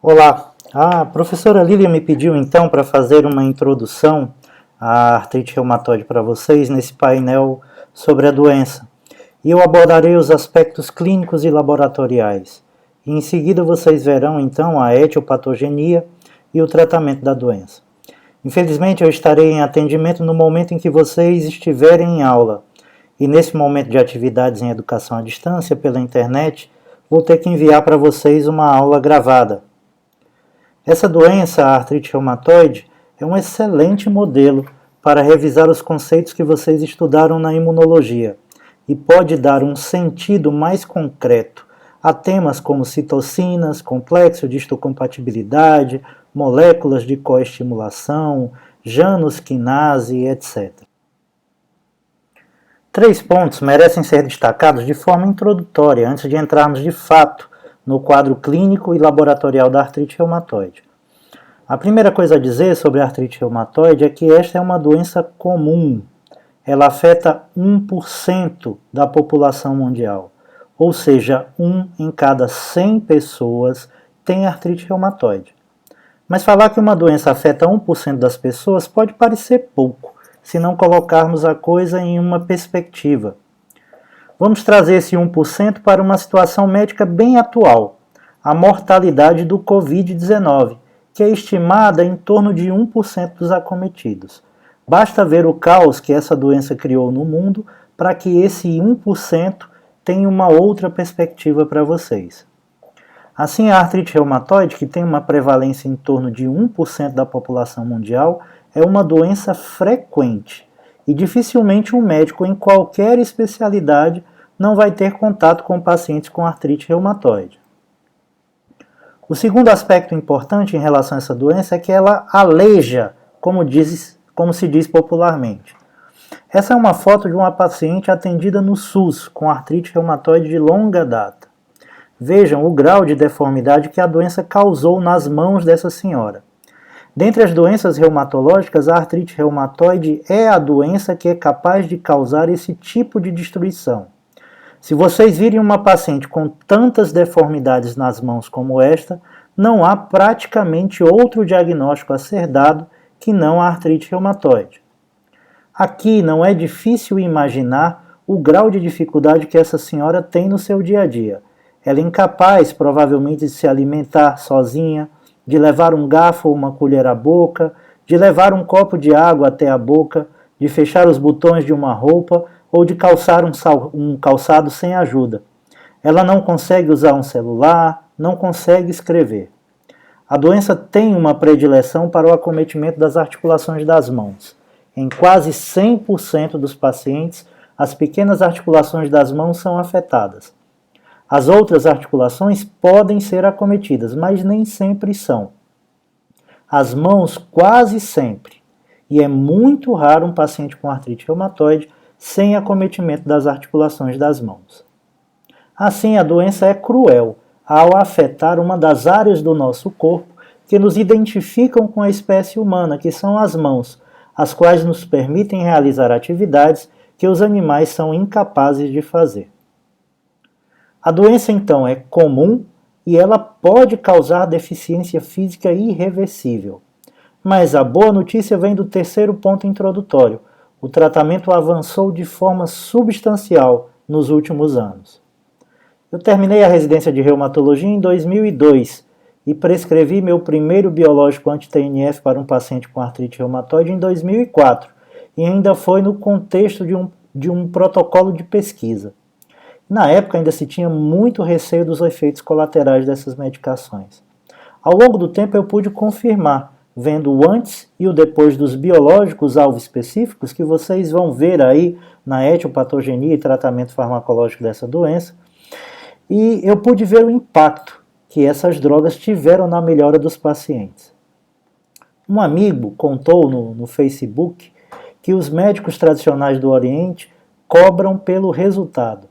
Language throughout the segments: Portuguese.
Olá, a professora Lília me pediu então para fazer uma introdução à artrite reumatoide para vocês nesse painel sobre a doença. E eu abordarei os aspectos clínicos e laboratoriais. E em seguida vocês verão então a etiopatogenia e o tratamento da doença. Infelizmente eu estarei em atendimento no momento em que vocês estiverem em aula. E nesse momento de atividades em educação à distância pela internet, vou ter que enviar para vocês uma aula gravada. Essa doença, a artrite reumatoide, é um excelente modelo para revisar os conceitos que vocês estudaram na imunologia e pode dar um sentido mais concreto a temas como citocinas, complexo de histocompatibilidade, moléculas de coestimulação, janusquinase, etc. 3 pontos merecem ser destacados de forma introdutória antes de entrarmos de fato no quadro clínico e laboratorial da artrite reumatoide. A primeira coisa a dizer sobre a artrite reumatoide é que esta é uma doença comum. Ela afeta 1% da população mundial, ou seja, 1 em cada 100 pessoas tem artrite reumatoide. Mas falar que uma doença afeta 1% das pessoas pode parecer pouco, se não colocarmos a coisa em uma perspectiva. Vamos trazer esse 1% para uma situação médica bem atual, a mortalidade do Covid-19, que é estimada em torno de 1% dos acometidos. Basta ver o caos que essa doença criou no mundo para que esse 1% tenha uma outra perspectiva para vocês. Assim, a artrite reumatoide, que tem uma prevalência em torno de 1% da população mundial, é uma doença frequente e dificilmente um médico em qualquer especialidade não vai ter contato com pacientes com artrite reumatoide. O segundo aspecto importante em relação a essa doença é que ela aleija, como se diz popularmente. Essa é uma foto de uma paciente atendida no SUS com artrite reumatoide de longa data. Vejam o grau de deformidade que a doença causou nas mãos dessa senhora. Dentre as doenças reumatológicas, a artrite reumatoide é a doença que é capaz de causar esse tipo de destruição. Se vocês virem uma paciente com tantas deformidades nas mãos como esta, não há praticamente outro diagnóstico a ser dado que não a artrite reumatoide. Aqui não é difícil imaginar o grau de dificuldade que essa senhora tem no seu dia a dia. Ela é incapaz, provavelmente, de se alimentar sozinha, de levar um garfo ou uma colher à boca, de levar um copo de água até a boca, de fechar os botões de uma roupa ou de calçar um calçado sem ajuda. Ela não consegue usar um celular, não consegue escrever. A doença tem uma predileção para o acometimento das articulações das mãos. Em quase 100% dos pacientes, as pequenas articulações das mãos são afetadas. As outras articulações podem ser acometidas, mas nem sempre são. As mãos quase sempre. E é muito raro um paciente com artrite reumatoide sem acometimento das articulações das mãos. Assim, a doença é cruel ao afetar uma das áreas do nosso corpo que nos identificam com a espécie humana, que são as mãos, as quais nos permitem realizar atividades que os animais são incapazes de fazer. A doença, então, é comum e ela pode causar deficiência física irreversível. Mas a boa notícia vem do terceiro ponto introdutório. O tratamento avançou de forma substancial nos últimos anos. Eu terminei a residência de reumatologia em 2002 e prescrevi meu primeiro biológico anti-TNF para um paciente com artrite reumatoide em 2004, e ainda foi no contexto de um protocolo de pesquisa. Na época ainda se tinha muito receio dos efeitos colaterais dessas medicações. Ao longo do tempo eu pude confirmar, vendo o antes e o depois dos biológicos alvo específicos, que vocês vão ver aí na etiopatogenia e tratamento farmacológico dessa doença, e eu pude ver o impacto que essas drogas tiveram na melhora dos pacientes. Um amigo contou no Facebook que os médicos tradicionais do Oriente cobram pelo resultado.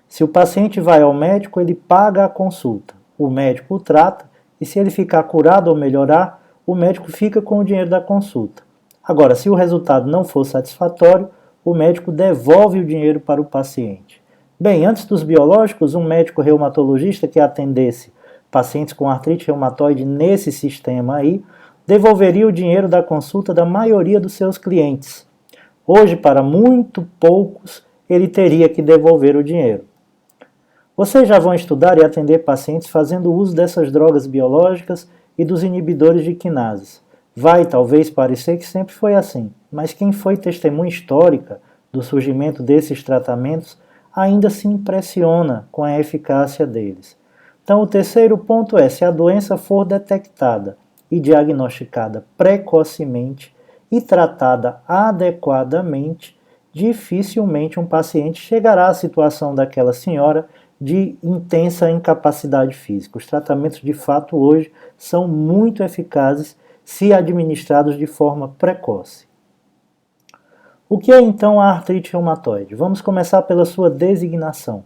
Se o paciente vai ao médico, ele paga a consulta, o médico o trata, e se ele ficar curado ou melhorar, o médico fica com o dinheiro da consulta. Agora, se o resultado não for satisfatório, o médico devolve o dinheiro para o paciente. Bem, antes dos biológicos, um médico reumatologista que atendesse pacientes com artrite reumatoide nesse sistema aí, devolveria o dinheiro da consulta da maioria dos seus clientes. Hoje, para muito poucos, ele teria que devolver o dinheiro. Vocês já vão estudar e atender pacientes fazendo uso dessas drogas biológicas e dos inibidores de quinases. Vai talvez parecer que sempre foi assim, mas quem foi testemunha histórica do surgimento desses tratamentos ainda se impressiona com a eficácia deles. Então, o terceiro ponto é: se a doença for detectada e diagnosticada precocemente e tratada adequadamente, dificilmente um paciente chegará à situação daquela senhora de intensa incapacidade física. Os tratamentos, de fato, hoje são muito eficazes se administrados de forma precoce. O que é então a artrite reumatoide? Vamos começar pela sua designação.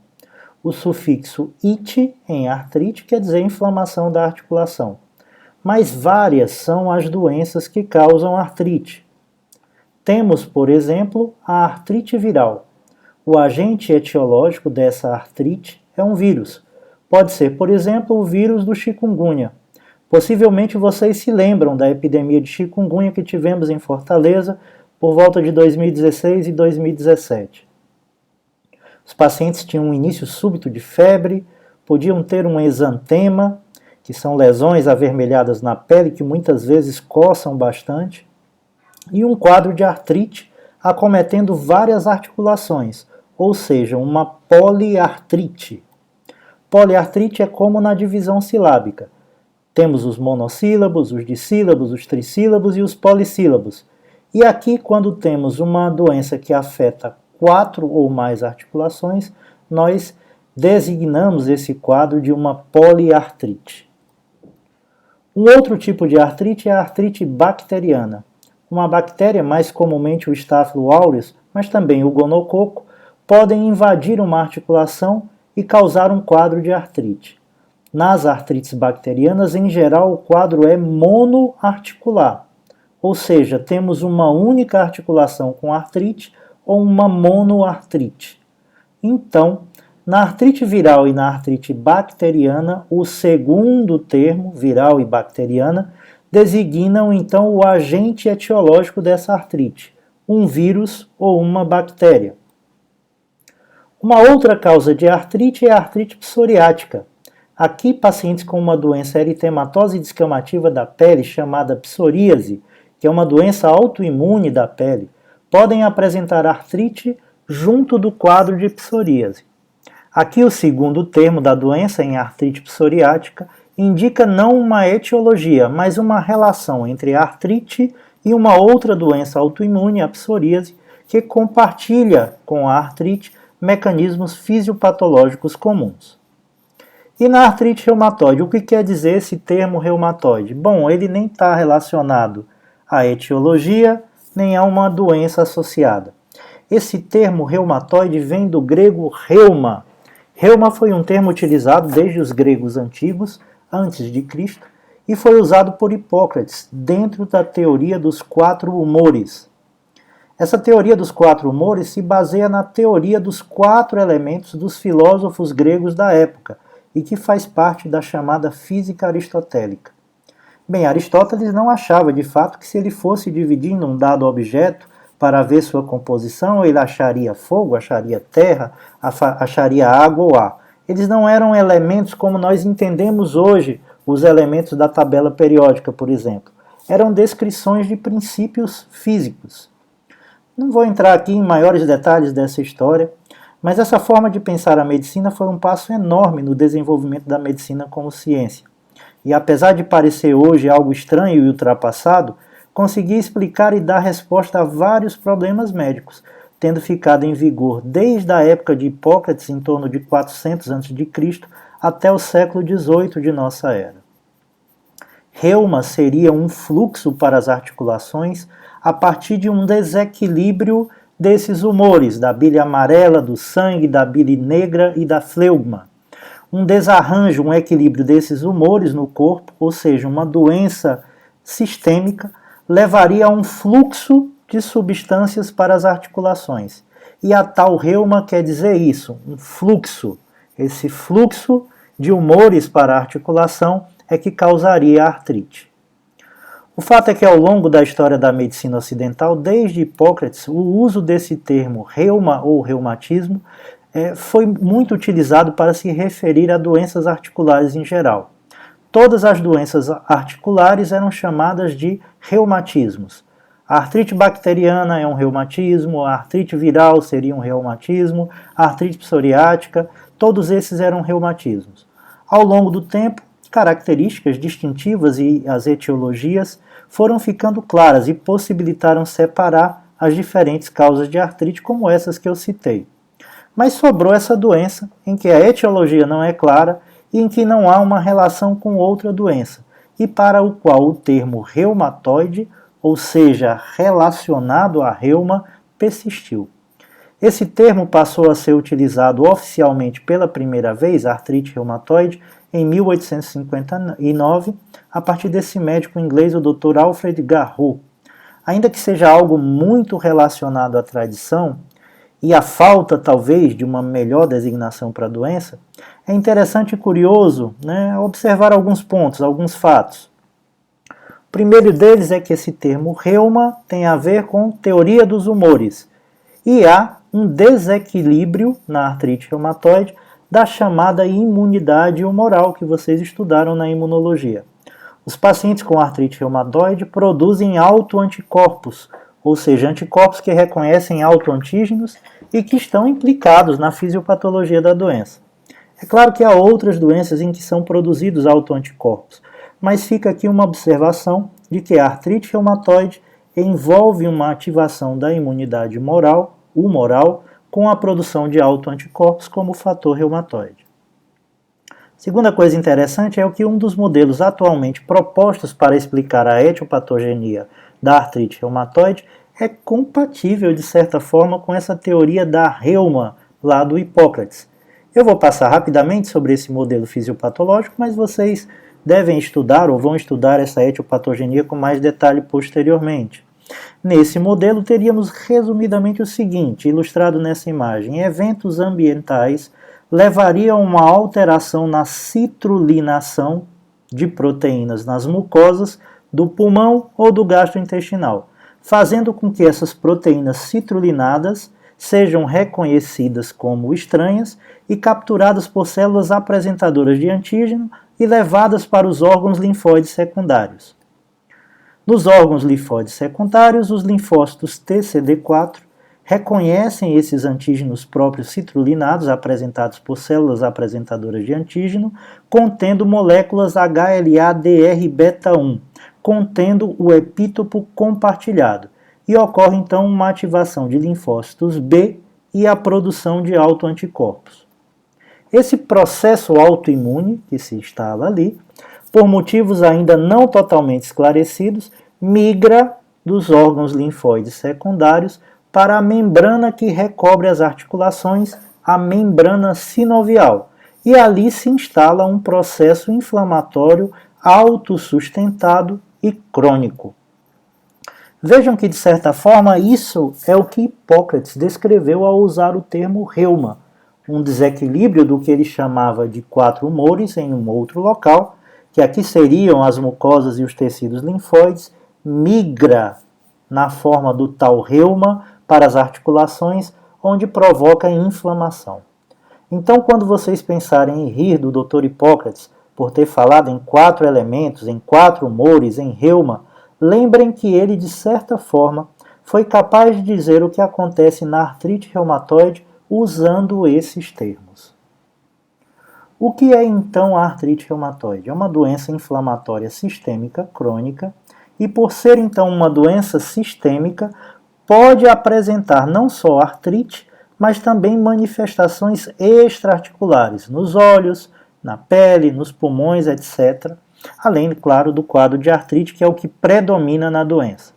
O sufixo "ite" em artrite quer dizer inflamação da articulação, mas várias são as doenças que causam artrite. Temos, por exemplo, a artrite viral. O agente etiológico dessa artrite é um vírus. Pode ser, por exemplo, o vírus do chikungunya. Possivelmente vocês se lembram da epidemia de chikungunya que tivemos em Fortaleza por volta de 2016 e 2017. Os pacientes tinham um início súbito de febre, podiam ter um exantema, que são lesões avermelhadas na pele que muitas vezes coçam bastante, e um quadro de artrite acometendo várias articulações, ou seja, uma poliartrite. Poliartrite é como na divisão silábica. Temos os monossílabos, os dissílabos, os trissílabos e os polissílabos. E aqui, quando temos uma doença que afeta 4 ou mais articulações, nós designamos esse quadro de uma poliartrite. Um outro tipo de artrite é a artrite bacteriana. Uma bactéria, mais comumente o Staphylo aureus, mas também o gonococo, podem invadir uma articulação e causar um quadro de artrite. Nas artrites bacterianas, em geral, o quadro é monoarticular, ou seja, temos uma única articulação com artrite ou uma monoartrite. Então, na artrite viral e na artrite bacteriana, o segundo termo, viral e bacteriana, designam então o agente etiológico dessa artrite, um vírus ou uma bactéria. Uma outra causa de artrite é a artrite psoriática. Aqui, pacientes com uma doença eritematose descamativa da pele, chamada psoríase, que é uma doença autoimune da pele, podem apresentar artrite junto do quadro de psoríase. Aqui, o segundo termo da doença, em artrite psoriática, indica não uma etiologia, mas uma relação entre a artrite e uma outra doença autoimune, a psoríase, que compartilha com a artrite mecanismos fisiopatológicos comuns. E na artrite reumatoide, o que quer dizer esse termo reumatoide? Bom, ele nem está relacionado à etiologia, nem a uma doença associada. Esse termo reumatoide vem do grego reuma. Reuma foi um termo utilizado desde os gregos antigos, antes de Cristo, e foi usado por Hipócrates dentro da teoria dos 4 humores. Essa teoria dos 4 humores se baseia na teoria dos 4 elementos dos filósofos gregos da época, e que faz parte da chamada física aristotélica. Bem, Aristóteles não achava de fato que se ele fosse dividindo um dado objeto para ver sua composição, ele acharia fogo, acharia terra, acharia água ou ar. Eles não eram elementos como nós entendemos hoje os elementos da tabela periódica, por exemplo. Eram descrições de princípios físicos. Não vou entrar aqui em maiores detalhes dessa história, mas essa forma de pensar a medicina foi um passo enorme no desenvolvimento da medicina como ciência. E apesar de parecer hoje algo estranho e ultrapassado, conseguia explicar e dar resposta a vários problemas médicos, tendo ficado em vigor desde a época de Hipócrates, em torno de 400 a.C., até o século XVIII de nossa era. Reuma seria um fluxo para as articulações a partir de um desequilíbrio desses humores, da bile amarela, do sangue, da bile negra e da fleugma. Um desarranjo, um equilíbrio desses humores no corpo, ou seja, uma doença sistêmica, levaria a um fluxo de substâncias para as articulações. E a tal reuma quer dizer isso, um fluxo. Esse fluxo de humores para a articulação é que causaria a artrite. O fato é que ao longo da história da medicina ocidental, desde Hipócrates, o uso desse termo reuma ou reumatismo foi muito utilizado para se referir a doenças articulares em geral. Todas as doenças articulares eram chamadas de reumatismos. A artrite bacteriana é um reumatismo, a artrite viral seria um reumatismo, a artrite psoriática, todos esses eram reumatismos. Ao longo do tempo, características distintivas e as etiologias foram ficando claras e possibilitaram separar as diferentes causas de artrite, como essas que eu citei. Mas sobrou essa doença em que a etiologia não é clara e em que não há uma relação com outra doença, e para o qual o termo reumatoide, ou seja, relacionado a reuma, persistiu. Esse termo passou a ser utilizado oficialmente pela primeira vez, artrite reumatoide, em 1859, a partir desse médico inglês, o Dr. Alfred Garreau. Ainda que seja algo muito relacionado à tradição, e a falta, talvez, de uma melhor designação para a doença, é interessante e curioso, observar alguns pontos, alguns fatos. O primeiro deles é que esse termo reuma tem a ver com teoria dos humores, e há um desequilíbrio na artrite reumatoide da chamada imunidade humoral que vocês estudaram na imunologia. Os pacientes com artrite reumatoide produzem autoanticorpos, ou seja, anticorpos que reconhecem autoantígenos e que estão implicados na fisiopatologia da doença. É claro que há outras doenças em que são produzidos autoanticorpos, mas fica aqui uma observação de que a artrite reumatoide envolve uma ativação da imunidade humoral, com a produção de autoanticorpos como fator reumatoide. Segunda coisa interessante é que um dos modelos atualmente propostos para explicar a etiopatogenia da artrite reumatoide é compatível, de certa forma, com essa teoria da reuma, lá do Hipócrates. Eu vou passar rapidamente sobre esse modelo fisiopatológico, mas vocês devem estudar ou vão estudar essa etiopatogenia com mais detalhe posteriormente. Nesse modelo, teríamos resumidamente o seguinte, ilustrado nessa imagem: eventos ambientais levariam a uma alteração na citrulinação de proteínas nas mucosas do pulmão ou do gastrointestinal, fazendo com que essas proteínas citrulinadas sejam reconhecidas como estranhas e capturadas por células apresentadoras de antígeno e levadas para os órgãos linfóides secundários. Nos órgãos linfóides secundários, os linfócitos TCD4 reconhecem esses antígenos próprios citrulinados apresentados por células apresentadoras de antígeno, contendo moléculas HLA-DR-beta1, contendo o epítopo compartilhado, e ocorre então uma ativação de linfócitos B e a produção de autoanticorpos. Esse processo autoimune que se instala ali, por motivos ainda não totalmente esclarecidos, migra dos órgãos linfóides secundários para a membrana que recobre as articulações, a membrana sinovial, e ali se instala um processo inflamatório autossustentado e crônico. Vejam que, de certa forma, isso é o que Hipócrates descreveu ao usar o termo reuma, um desequilíbrio do que ele chamava de 4 humores em um outro local, que aqui seriam as mucosas e os tecidos linfóides, migra na forma do tal reuma para as articulações, onde provoca inflamação. Então, quando vocês pensarem em rir do Dr. Hipócrates por ter falado em 4 elementos, em 4 humores, em reuma, lembrem que ele, de certa forma, foi capaz de dizer o que acontece na artrite reumatoide usando esses termos. O que é então a artrite reumatoide? É uma doença inflamatória sistêmica crônica e, por ser então uma doença sistêmica, pode apresentar não só artrite, mas também manifestações extraarticulares nos olhos, na pele, nos pulmões, etc. Além, claro, do quadro de artrite, que é o que predomina na doença.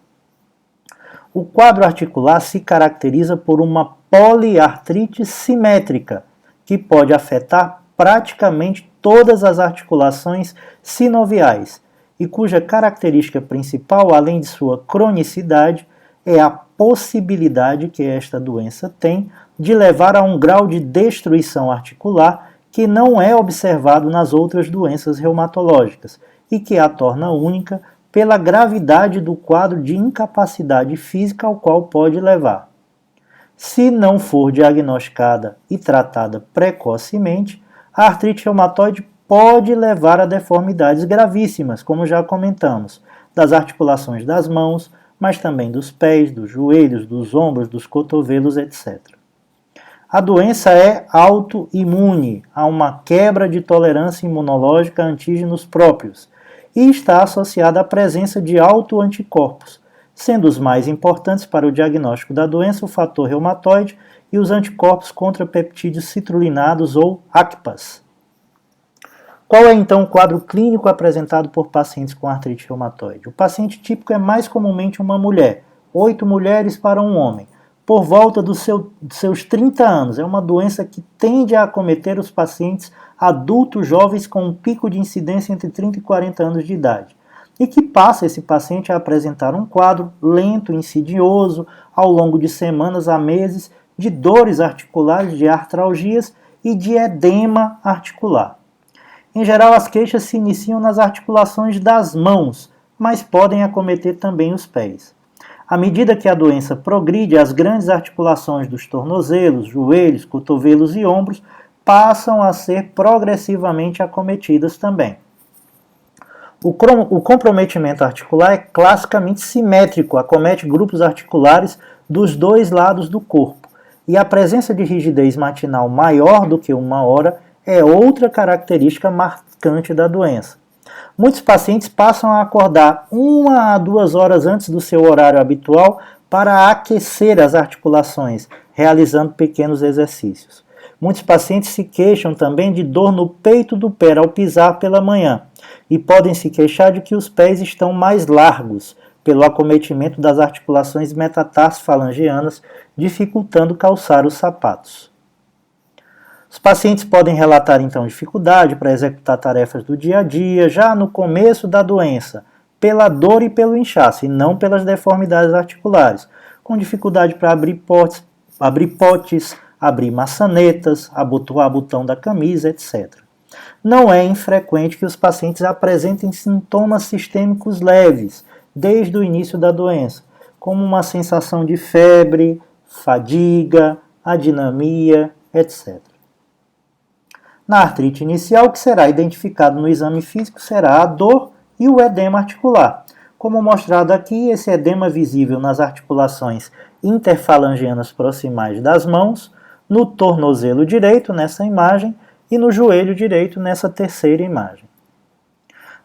O quadro articular se caracteriza por uma poliartrite simétrica, que pode afetar praticamente todas as articulações sinoviais, e cuja característica principal, além de sua cronicidade, é a possibilidade que esta doença tem de levar a um grau de destruição articular que não é observado nas outras doenças reumatológicas e que a torna única pela gravidade do quadro de incapacidade física ao qual pode levar. Se não for diagnosticada e tratada precocemente, a artrite reumatoide pode levar a deformidades gravíssimas, como já comentamos, das articulações das mãos, mas também dos pés, dos joelhos, dos ombros, dos cotovelos, etc. A doença é autoimune, há uma quebra de tolerância imunológica a antígenos próprios e está associada à presença de autoanticorpos, sendo os mais importantes para o diagnóstico da doença o fator reumatoide e os anticorpos contra peptídeos citrulinados ou ACPAs. Qual é então o quadro clínico apresentado por pacientes com artrite reumatoide? O paciente típico é mais comumente uma mulher, 8 mulheres para um homem, por volta dos seus 30 anos. É uma doença que tende a acometer os pacientes adultos jovens com um pico de incidência entre 30 e 40 anos de idade, e que passa esse paciente a apresentar um quadro lento, insidioso, ao longo de semanas a meses, de dores articulares, de artralgias e de edema articular. Em geral, as queixas se iniciam nas articulações das mãos, mas podem acometer também os pés. À medida que a doença progride, as grandes articulações dos tornozelos, joelhos, cotovelos e ombros passam a ser progressivamente acometidas também. O comprometimento articular é classicamente simétrico, acomete grupos articulares dos dois lados do corpo, e a presença de rigidez matinal maior do que 1 hora é outra característica marcante da doença. Muitos pacientes passam a acordar 1 a 2 horas antes do seu horário habitual para aquecer as articulações, realizando pequenos exercícios. Muitos pacientes se queixam também de dor no peito do pé ao pisar pela manhã e podem se queixar de que os pés estão mais largos pelo acometimento das articulações metatarsofalangianas, dificultando calçar os sapatos. Os pacientes podem relatar então dificuldade para executar tarefas do dia a dia, já no começo da doença, pela dor e pelo inchaço, e não pelas deformidades articulares, com dificuldade para abrir potes, abrir maçanetas, abotoar botão da camisa, etc. Não é infrequente que os pacientes apresentem sintomas sistêmicos leves, desde o início da doença, como uma sensação de febre, fadiga, adinamia, etc. Na artrite inicial, o que será identificado no exame físico será a dor e o edema articular. Como mostrado aqui, esse edema visível nas articulações interfalangianas proximais das mãos, no tornozelo direito, nessa imagem, e no joelho direito, nessa terceira imagem.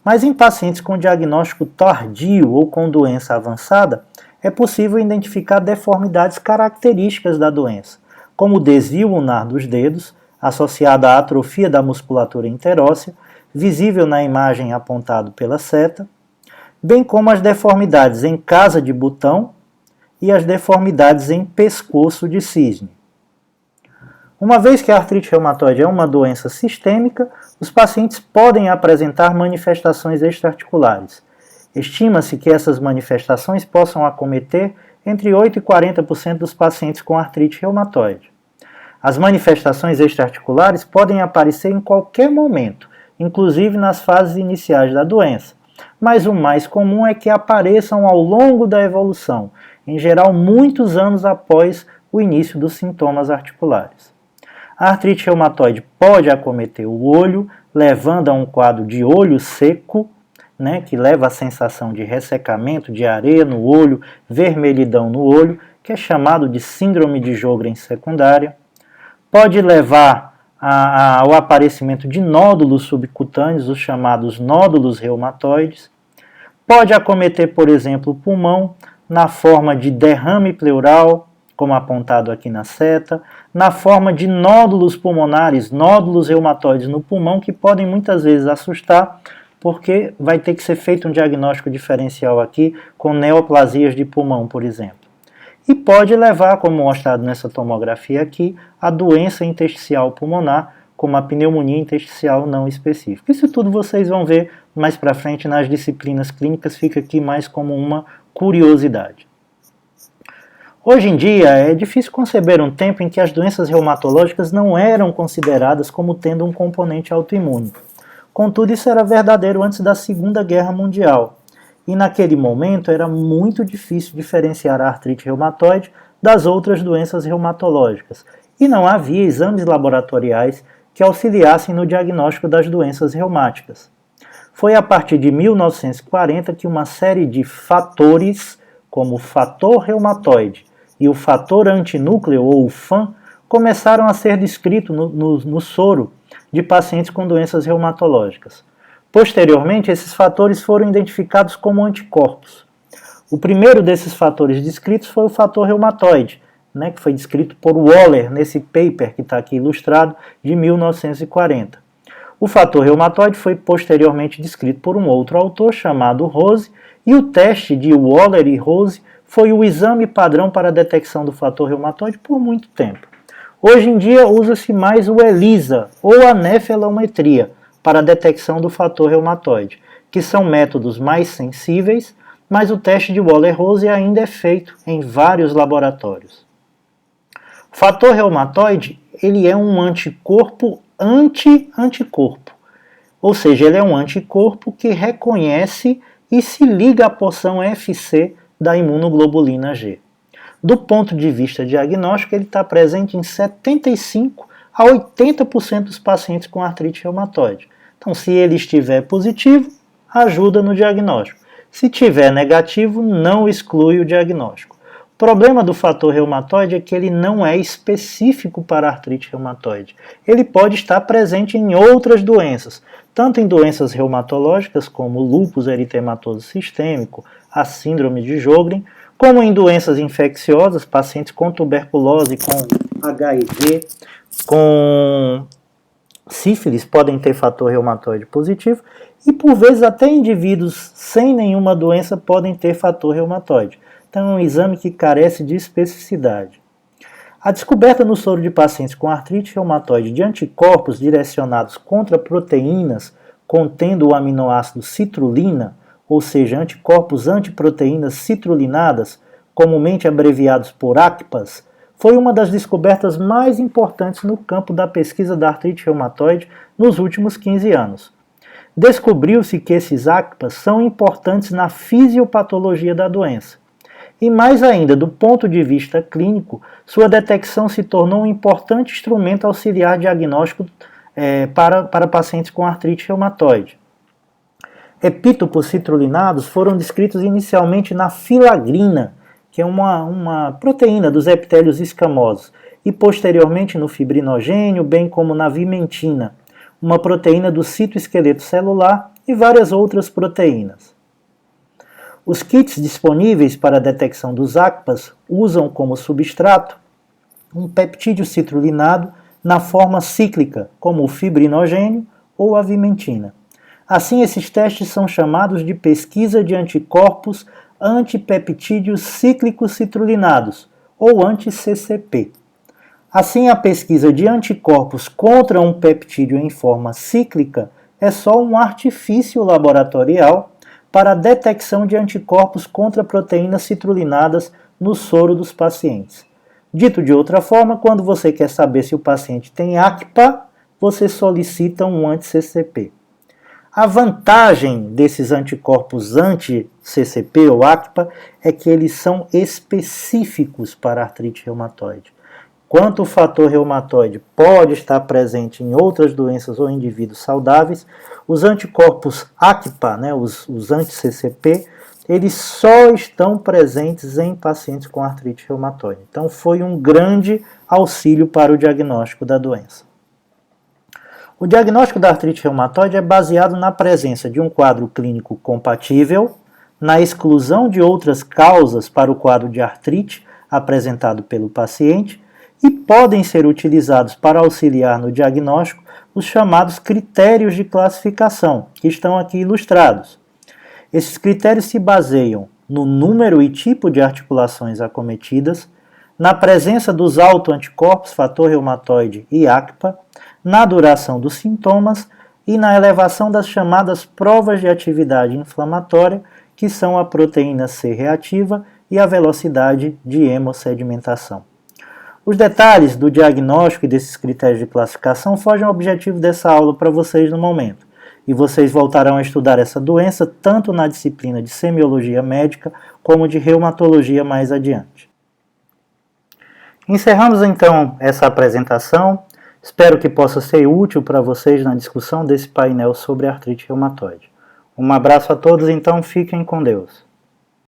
Mas em pacientes com diagnóstico tardio ou com doença avançada, é possível identificar deformidades características da doença, como o desvio ulnar dos dedos, associado à atrofia da musculatura interóssea, visível na imagem apontado pela seta, bem como as deformidades em casa de botão e as deformidades em pescoço de cisne. Uma vez que a artrite reumatoide é uma doença sistêmica, os pacientes podem apresentar manifestações extraarticulares. Estima-se que essas manifestações possam acometer entre 8% e 40% dos pacientes com artrite reumatoide. As manifestações extraarticulares podem aparecer em qualquer momento, inclusive nas fases iniciais da doença, mas o mais comum é que apareçam ao longo da evolução, em geral muitos anos após o início dos sintomas articulares. A artrite reumatoide pode acometer o olho, levando a um quadro de olho seco, que leva à sensação de ressecamento, de areia no olho, vermelhidão no olho, que é chamado de síndrome de Sjögren secundária. Pode levar ao aparecimento de nódulos subcutâneos, os chamados nódulos reumatoides. Pode acometer, por exemplo, o pulmão, na forma de derrame pleural, como apontado aqui na seta, na forma de nódulos pulmonares, nódulos reumatoides no pulmão, que podem muitas vezes assustar, porque vai ter que ser feito um diagnóstico diferencial aqui, com neoplasias de pulmão, por exemplo. E pode levar, como mostrado nessa tomografia aqui, a doença intersticial pulmonar, como a pneumonia intersticial não específica. Isso tudo vocês vão ver mais para frente nas disciplinas clínicas, fica aqui mais como uma curiosidade. Hoje em dia, é difícil conceber um tempo em que as doenças reumatológicas não eram consideradas como tendo um componente autoimune. Contudo, isso era verdadeiro antes da Segunda Guerra Mundial. E naquele momento era muito difícil diferenciar a artrite reumatoide das outras doenças reumatológicas. E não havia exames laboratoriais que auxiliassem no diagnóstico das doenças reumáticas. Foi a partir de 1940 que uma série de fatores, como o fator reumatoide e o fator antinúcleo, ou o FAN, começaram a ser descritos no soro de pacientes com doenças reumatológicas. Posteriormente, esses fatores foram identificados como anticorpos. O primeiro desses fatores descritos foi o fator reumatoide, que foi descrito por Waller nesse paper que está aqui ilustrado, de 1940. O fator reumatoide foi posteriormente descrito por um outro autor chamado Rose, e o teste de Waller e Rose foi o exame padrão para a detecção do fator reumatoide por muito tempo. Hoje em dia usa-se mais o ELISA, ou a nefelometria, para a detecção do fator reumatoide, que são métodos mais sensíveis, mas o teste de Waller-Rose ainda é feito em vários laboratórios. O fator reumatoide, ele é um anticorpo anti-anticorpo, ou seja, ele é um anticorpo que reconhece e se liga à porção FC da imunoglobulina G. Do ponto de vista diagnóstico, ele está presente em 75 a 80% dos pacientes com artrite reumatoide. Então, se ele estiver positivo, ajuda no diagnóstico. Se estiver negativo, não exclui o diagnóstico. O problema do fator reumatoide é que ele não é específico para a artrite reumatoide. Ele pode estar presente em outras doenças, tanto em doenças reumatológicas como o lúpus eritematoso sistêmico, a síndrome de Sjögren, como em doenças infecciosas, pacientes com tuberculose, com HIV, com sífilis podem ter fator reumatoide positivo, e por vezes até indivíduos sem nenhuma doença podem ter fator reumatoide. Então é um exame que carece de especificidade. A descoberta no soro de pacientes com artrite reumatoide de anticorpos direcionados contra proteínas contendo o aminoácido citrulina, ou seja, anticorpos antiproteínas citrulinadas, comumente abreviados por ACPAs, foi uma das descobertas mais importantes no campo da pesquisa da artrite reumatoide nos últimos 15 anos. Descobriu-se que esses ACPAs são importantes na fisiopatologia da doença. E mais ainda, do ponto de vista clínico, sua detecção se tornou um importante instrumento auxiliar diagnóstico para pacientes com artrite reumatoide. Epítopos citrulinados foram descritos inicialmente na filagrina, que é uma proteína dos epitélios escamosos, e posteriormente no fibrinogênio, bem como na vimentina, uma proteína do citoesqueleto celular, e várias outras proteínas. Os kits disponíveis para a detecção dos ACPAs usam como substrato um peptídeo citrulinado na forma cíclica, como o fibrinogênio ou a vimentina. Assim, esses testes são chamados de pesquisa de anticorpos antipeptídeos cíclicos citrulinados, ou anti-CCP. Assim, a pesquisa de anticorpos contra um peptídeo em forma cíclica é só um artifício laboratorial para a detecção de anticorpos contra proteínas citrulinadas no soro dos pacientes. Dito de outra forma, quando você quer saber se o paciente tem ACPA, você solicita um anti-CCP. A vantagem desses anticorpos anti-CCP ou ACPA é que eles são específicos para a artrite reumatoide. Enquanto o fator reumatoide pode estar presente em outras doenças ou indivíduos saudáveis, os anticorpos ACPA, os anti-CCP, eles só estão presentes em pacientes com artrite reumatoide. Então foi um grande auxílio para o diagnóstico da doença. O diagnóstico da artrite reumatoide é baseado na presença de um quadro clínico compatível, na exclusão de outras causas para o quadro de artrite apresentado pelo paciente, e podem ser utilizados para auxiliar no diagnóstico os chamados critérios de classificação, que estão aqui ilustrados. Esses critérios se baseiam no número e tipo de articulações acometidas, na presença dos autoanticorpos, fator reumatoide e ACPA, na duração dos sintomas e na elevação das chamadas provas de atividade inflamatória, que são a proteína C reativa e a velocidade de hemossedimentação. Os detalhes do diagnóstico e desses critérios de classificação fogem ao objetivo dessa aula para vocês no momento, e vocês voltarão a estudar essa doença tanto na disciplina de semiologia médica como de reumatologia mais adiante. Encerramos então essa apresentação. Espero que possa ser útil para vocês na discussão desse painel sobre artrite reumatoide. Um abraço a todos, então fiquem com Deus.